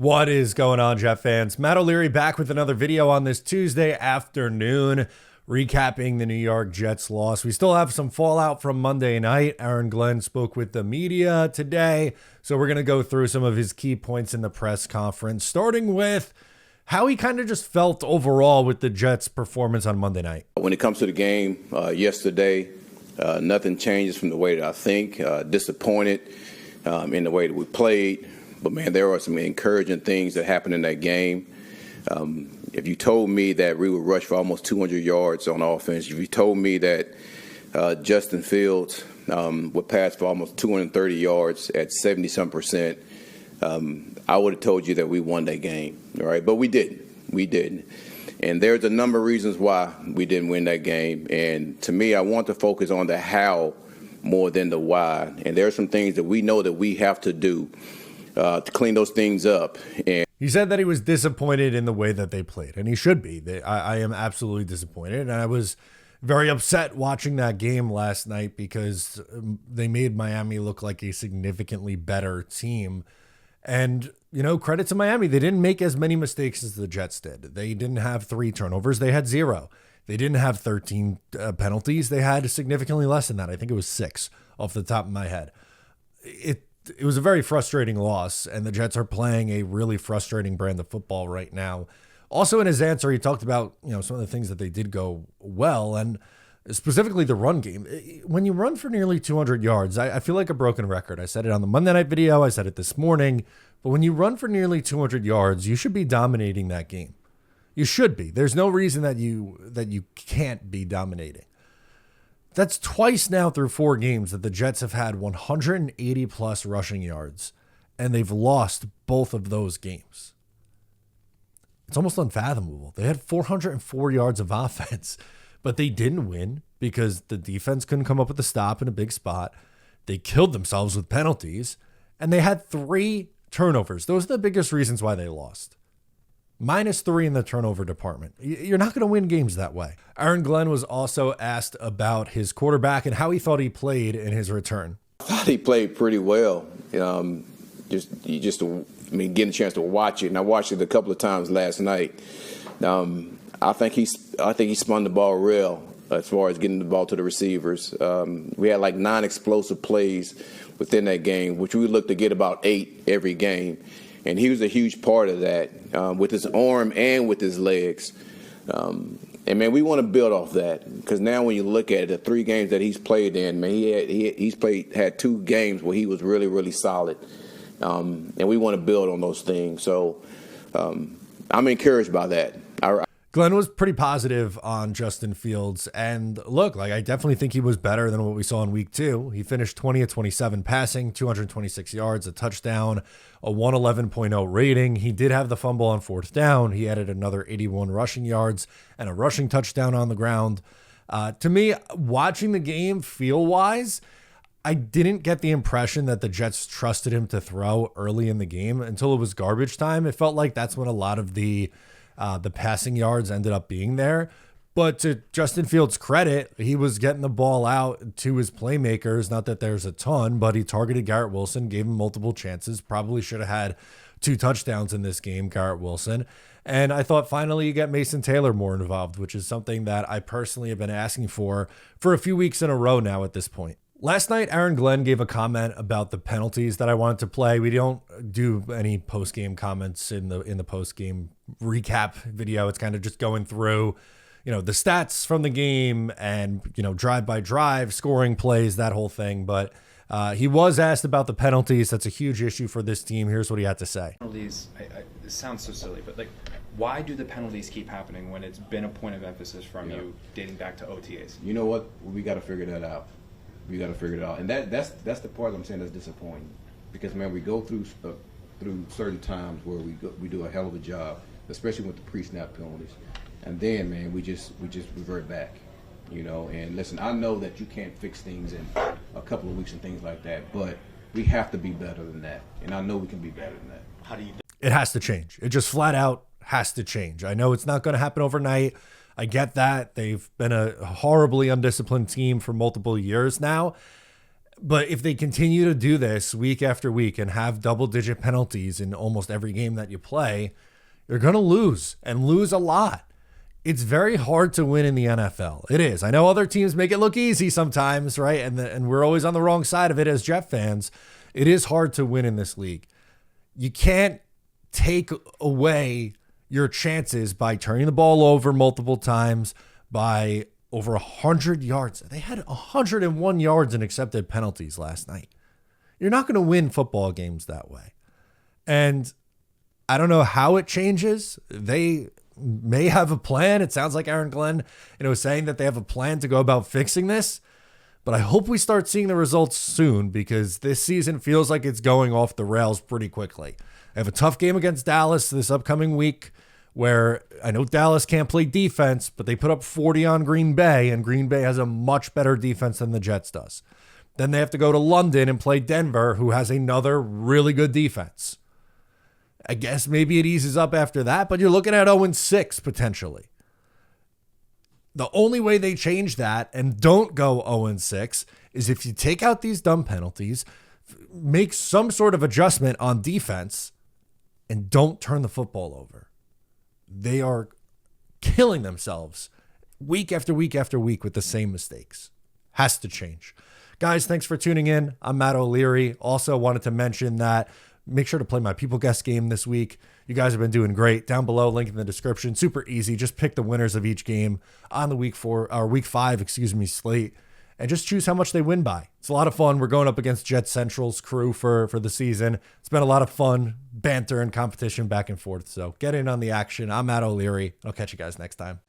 What is going on, Jet fans? Matt O'Leary back with another video on this Tuesday afternoon, recapping the New York Jets loss. We still have some fallout from Monday night. Aaron Glenn spoke with the media today, so we're going to go through some of his key points in the press conference, starting with how he kind of just felt overall with the Jets' performance on Monday night. When it comes to the game yesterday, nothing changes from the way that I think. Disappointed in the way that we played. But, man, there are some encouraging things that happened in that game. If you told me that we would rush for almost 200 yards on offense, if you told me that Justin Fields would pass for almost 230 yards at 70-some%, I would have told you that we won that game, all right? But we didn't. We didn't. And there's a number of reasons why we didn't win that game. And to me, I want to focus on the how more than the why. And there are some things that we know that we have to do to clean those things up. And he said that he was disappointed in the way that they played, and he should be. I am absolutely disappointed, and I was very upset watching that game last night because they made Miami look like a significantly better team. And, you know, credit to Miami. They didn't make as many mistakes as the Jets did. They didn't have 3 turnovers. They had 0. They didn't have 13 penalties. They had significantly less than that. I think it was 6 off the top of my head. It was a very frustrating loss, and the Jets are playing a really frustrating brand of football right now. Also, in his answer, he talked about, you know, some of the things that they did go well, and specifically the run game. When you run for nearly 200 yards, I feel like a broken record. I said it on the Monday night video. I said it this morning. But when you run for nearly 200 yards, you should be dominating that game. You should be. There's no reason that you can't be dominating. That's twice now through 4 games that the Jets have had 180 plus rushing yards, and they've lost both of those games. It's almost unfathomable. They had 404 yards of offense, but they didn't win because the defense couldn't come up with a stop in a big spot. They killed themselves with penalties, and they had 3 turnovers. Those are the biggest reasons why they lost. -3 in the turnover department. You're not going to win games that way. Aaron Glenn was also asked about his quarterback and how he thought he played in his return. I thought he played pretty well. Getting a chance to watch it, and I watched it a couple of times last night. I think he spun the ball real as far as getting the ball to the receivers. We had like 9 explosive plays within that game, which we look to get about 8 every game. And he was a huge part of that with his arm and with his legs. And, man, we want to build off that because now when you look at it, the 3 games that he's played in, man, he's had 2 games where he was really, really solid. And we want to build on those things. So I'm encouraged by that. Glenn was pretty positive on Justin Fields. And look, I definitely think he was better than what we saw in week 2. He finished 20 of 27 passing, 226 yards, a touchdown, a 111.0 rating. He did have the fumble on 4th down. He added another 81 rushing yards and a rushing touchdown on the ground. To me, watching the game feel-wise, I didn't get the impression that the Jets trusted him to throw early in the game until it was garbage time. It felt like that's when a lot of the passing yards ended up being there. But to Justin Fields' credit, he was getting the ball out to his playmakers. Not that there's a ton, but he targeted Garrett Wilson, gave him multiple chances. Probably should have had 2 touchdowns in this game, Garrett Wilson. And I thought finally you get Mason Taylor more involved, which is something that I personally have been asking for a few weeks in a row now at this point. Last night, Aaron Glenn gave a comment about the penalties that I wanted to play. We don't do any post-game comments in the post-game recap video. It's kind of just going through, you know, the stats from the game and, you know, drive by drive, scoring plays, that whole thing. But he was asked about the penalties. That's a huge issue for this team. Here's what he had to say. Penalties, it sounds so silly, but why do the penalties keep happening when it's been a point of emphasis from you dating back to OTAs? You know what? We got to figure that out. We got to figure it out, and that's the part I'm saying that's disappointing, because man, we go through certain times where we do a hell of a job, especially with the pre-snap penalties, and then man, we just revert back, you know. And listen, I know that you can't fix things in a couple of weeks and things like that, but we have to be better than that, and I know we can be better than that. How do you? It has to change. It just flat out has to change. I know it's not going to happen overnight. I get that. They've been a horribly undisciplined team for multiple years now. But if they continue to do this week after week and have double-digit penalties in almost every game that you play, you're going to lose and lose a lot. It's very hard to win in the NFL. It is. I know other teams make it look easy sometimes, right? And we're always on the wrong side of it as Jet fans. It is hard to win in this league. You can't take away your chances by turning the ball over multiple times, by over 100 yards. They had 101 yards in accepted penalties last night. You're not going to win football games that way. And I don't know how it changes. They may have a plan. It sounds like Aaron Glenn, is saying that they have a plan to go about fixing this. But I hope we start seeing the results soon, because this season feels like it's going off the rails pretty quickly. I have a tough game against Dallas this upcoming week, where I know Dallas can't play defense, but they put up 40 on Green Bay, and Green Bay has a much better defense than the Jets does. Then they have to go to London and play Denver, who has another really good defense. I guess maybe it eases up after that, but you're looking at 0-6 potentially. The only way they change that and don't go 0-6 is if you take out these dumb penalties, make some sort of adjustment on defense, and don't turn the football over. They are killing themselves week after week after week with the same mistakes. Has to change. Guys, thanks for tuning in. I'm Matt O'Leary. Also wanted to mention that make sure to play my People Guest game this week. You guys have been doing great. Down below, link in the description. Super easy. Just pick the winners of each game on the week 5, slate, and just choose how much they win by. It's a lot of fun. We're going up against Jet Central's crew for the season. It's been a lot of fun, banter, and competition back and forth. So get in on the action. I'm Matt O'Leary. I'll catch you guys next time.